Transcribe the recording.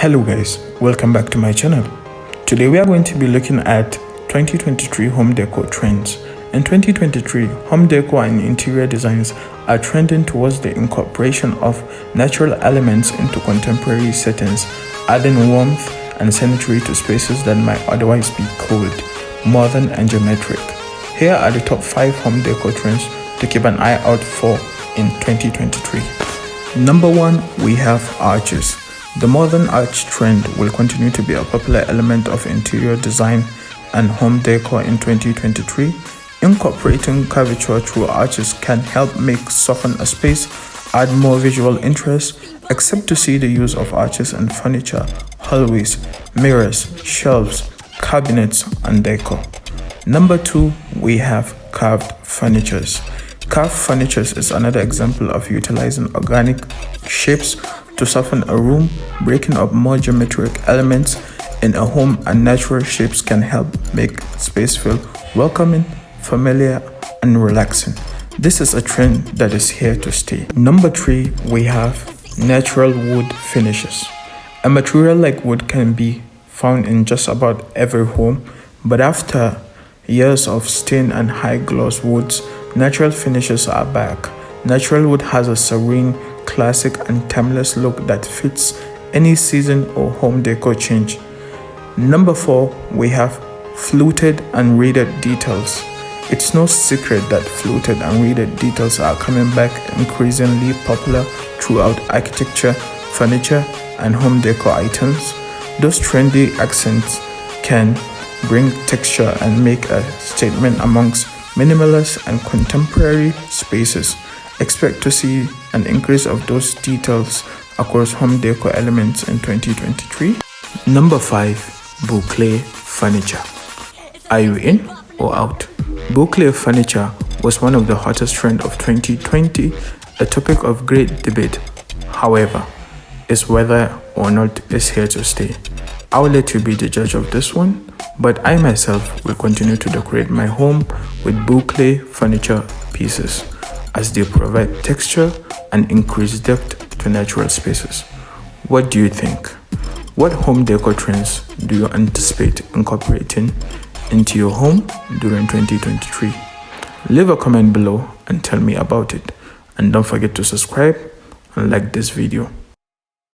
Hello guys, welcome back to my channel. Today we are going to be looking at 2023 home decor trends. In 2023, home decor and interior designs are trending towards the incorporation of natural elements into contemporary settings, adding warmth and symmetry to spaces that might otherwise be cold, modern and geometric. Here are the top 5 home decor trends to keep an eye out for in 2023. Number 1, we have arches. The modern arch trend will continue to be a popular element of interior design and home decor in 2023. Incorporating curvature through arches can help soften a space, add more visual interest. Expect to see the use of arches in furniture, hallways, mirrors, shelves, cabinets, and decor. Number 2, we have carved furnitures. Carved furnitures is another example of utilizing organic shapes to soften a room, breaking up more geometric elements in a home, and natural shapes can help make space feel welcoming, familiar, and relaxing. This is a trend that is here to stay. Number 3, we have natural wood finishes. A material like wood can be found in just about every home, but after years of stain and high gloss woods, natural finishes are back. Natural wood has a serene, classic and timeless look that fits any season or home decor change. Number 4, we have fluted and reeded details. It's no secret that fluted and reeded details are coming back, increasingly popular throughout architecture, furniture, and home decor items. Those trendy accents can bring texture and make a statement amongst minimalist and contemporary spaces. Expect to see an increase of those details across home decor elements in 2023. Number 5, boucle furniture. Are you in or out? Boucle furniture was one of the hottest trends of 2020, a topic of great debate. However, is whether or not it's here to stay. I'll let you be the judge of this one, but I myself will continue to decorate my home with boucle furniture pieces, as they provide texture and increase depth to natural spaces. What do you think? What home decor trends do you anticipate incorporating into your home during 2023? Leave a comment below and tell me about it. And don't forget to subscribe and like this video.